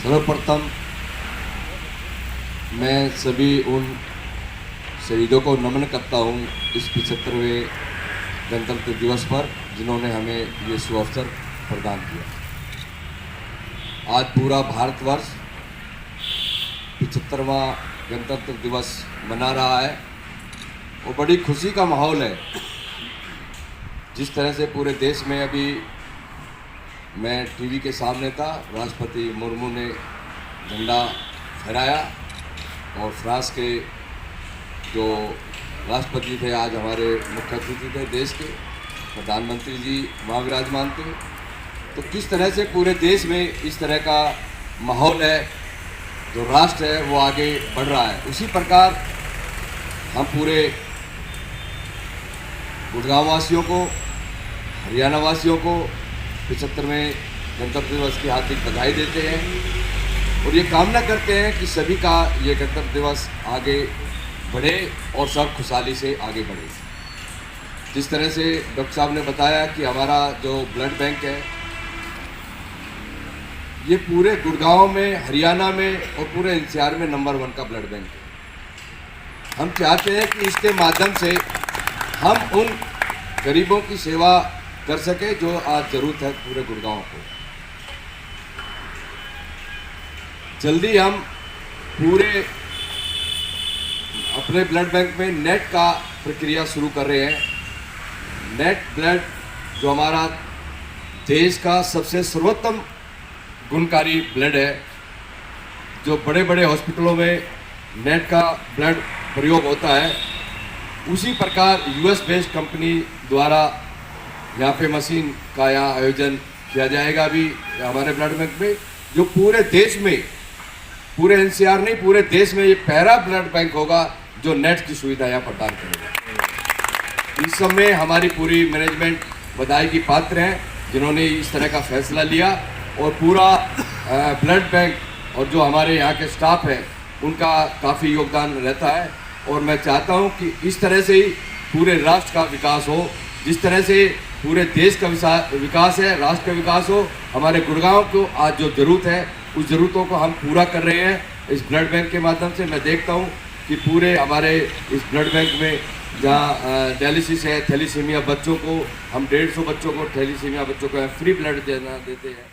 सर्वप्रथम मैं सभी उन शहीदों को नमन करता हूं इस 75वें गणतंत्र दिवस पर, जिन्होंने हमें ये सुअवसर प्रदान किया। आज पूरा भारतवर्ष 75वां गणतंत्र दिवस मना रहा है और बड़ी खुशी का माहौल है। जिस तरह से पूरे देश में अभी मैं टीवी के सामने था, राष्ट्रपति मुर्मू ने झंडा फहराया और फ्रांस के जो राष्ट्रपति थे, आज हमारे मुख्य अतिथि थे देश के, प्रधानमंत्री जी वहाँ विराजमान थे। तो किस तरह से पूरे देश में इस तरह का माहौल है, जो राष्ट्र है वो आगे बढ़ रहा है। उसी प्रकार हम पूरे गुड़गांव वासियों को, हरियाणा वासियों को 75वें गणतंत्र दिवस की हार्दिक बधाई देते हैं और ये कामना करते हैं कि सभी का ये गणतंत्र दिवस आगे बढ़े और सब खुशहाली से आगे बढ़े। जिस तरह से डॉक्टर साहब ने बताया कि हमारा जो ब्लड बैंक है ये पूरे गुड़गांव में, हरियाणा में और पूरे एनसीआर में नंबर 1 का ब्लड बैंक है। हम चाहते हैं कि इसके माध्यम से हम उन गरीबों की सेवा कर सके जो आज जरूरत है पूरे गुड़गांव को। जल्दी हम पूरे अपने ब्लड बैंक में नेट का प्रक्रिया शुरू कर रहे हैं। नेट ब्लड जो हमारा देश का सबसे सर्वोत्तम गुणकारी ब्लड है, जो बड़े बड़े हॉस्पिटलों में नेट का ब्लड प्रयोग होता है, उसी प्रकार यूएस बेस्ड कंपनी द्वारा यहाँ पे मशीन का यहाँ आयोजन किया जाएगा अभी हमारे ब्लड बैंक में, जो पूरे देश में, पूरे एनसीआर नहीं पूरे देश में ये पहला ब्लड बैंक होगा जो नेट की सुविधा यहाँ प्रदान करेगा। इस समय हमारी पूरी मैनेजमेंट बधाई की पात्र है जिन्होंने इस तरह का फैसला लिया और पूरा ब्लड बैंक और जो हमारे यहाँ के स्टाफ है उनका काफ़ी योगदान रहता है। और मैं चाहता हूँ कि इस तरह से ही पूरे राष्ट्र का विकास हो, जिस तरह से पूरे देश का विकास है, राष्ट्र का विकास हो। हमारे गुड़गांव को आज जो ज़रूरत है उस ज़रूरतों को हम पूरा कर रहे हैं इस ब्लड बैंक के माध्यम से। मैं देखता हूँ कि पूरे हमारे इस ब्लड बैंक में जहाँ डायलिसिस है, थैलीसीमिया बच्चों को हम 150 बच्चों को, थैलीसीमिया बच्चों को फ्री ब्लड देना देते हैं।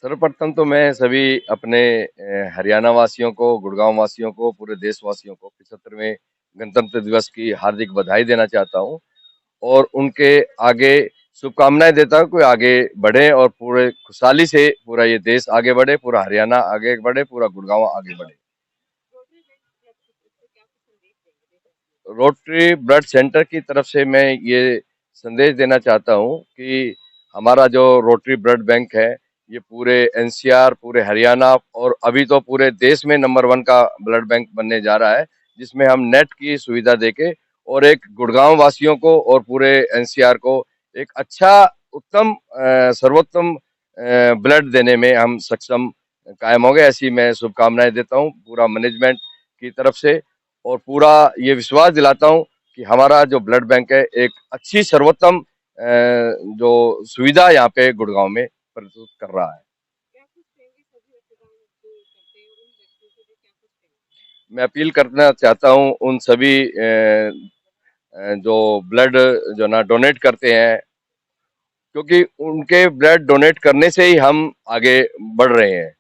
सर्वप्रथम तो मैं सभी अपने हरियाणा वासियों को, गुड़गांव वासियों को, पूरे देशवासियों को 75वें गणतंत्र दिवस की हार्दिक बधाई देना चाहता हूं और उनके आगे शुभकामनाएं देता हूं कि आगे बढ़े और पूरे खुशहाली से पूरा ये देश आगे बढ़े, पूरा हरियाणा आगे बढ़े, पूरा गुड़गांव आगे बढ़े। रोटरी ब्लड सेंटर की तरफ से मैं ये संदेश देना चाहता हूं कि हमारा जो रोटरी ब्लड बैंक है ये पूरे एनसीआर, पूरे हरियाणा और अभी तो पूरे देश में नंबर 1 का ब्लड बैंक बनने जा रहा है, जिसमें हम नेट की सुविधा देके और एक गुड़गांव वासियों को और पूरे एनसीआर को एक अच्छा, उत्तम, सर्वोत्तम ब्लड देने में हम सक्षम कायम हो गए। ऐसी मैं शुभकामनाएं देता हूं पूरा मैनेजमेंट की तरफ से और पूरा ये विश्वास दिलाता हूं कि हमारा जो ब्लड बैंक है एक अच्छी, सर्वोत्तम जो सुविधा यहाँ पे गुड़गांव में प्रस्तुत कर रहा है। मैं अपील करना चाहता हूं उन सभी जो ब्लड जो ना डोनेट करते हैं, क्योंकि उनके ब्लड डोनेट करने से ही हम आगे बढ़ रहे हैं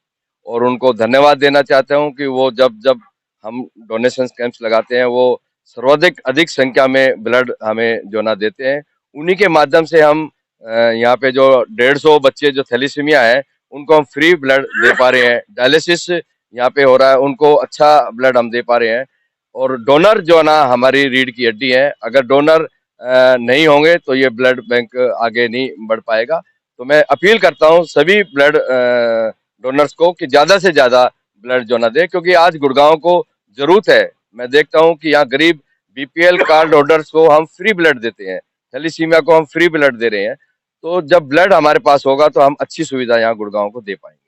और उनको धन्यवाद देना चाहता हूं कि वो जब जब हम डोनेशन कैंप्स लगाते हैं वो सर्वाधिक अधिक संख्या में ब्लड हमें जो ना देते हैं। उन्हीं के माध्यम से हम यहाँ पे जो 150 बच्चे जो थैलीसीमिया है उनको हम फ्री ब्लड दे पा रहे हैं। डायलिसिस यहाँ पे हो रहा है, उनको अच्छा ब्लड हम दे पा रहे हैं। और डोनर जो ना हमारी रीढ़ की हड्डी है, अगर डोनर नहीं होंगे तो ये ब्लड बैंक आगे नहीं बढ़ पाएगा। तो मैं अपील करता हूँ सभी ब्लड डोनर्स को कि ज्यादा से ज्यादा ब्लड जो ना दे, क्योंकि आज गुड़गांव को जरूरत है। मैं देखता हूं कि यहाँ गरीब बीपीएल कार्ड होल्डर्स को हम फ्री ब्लड देते हैं, थैलीसीमिया को हम फ्री ब्लड दे रहे हैं। तो जब ब्लड हमारे पास होगा तो हम अच्छी सुविधा यहाँ गुड़गांव को दे पाएंगे।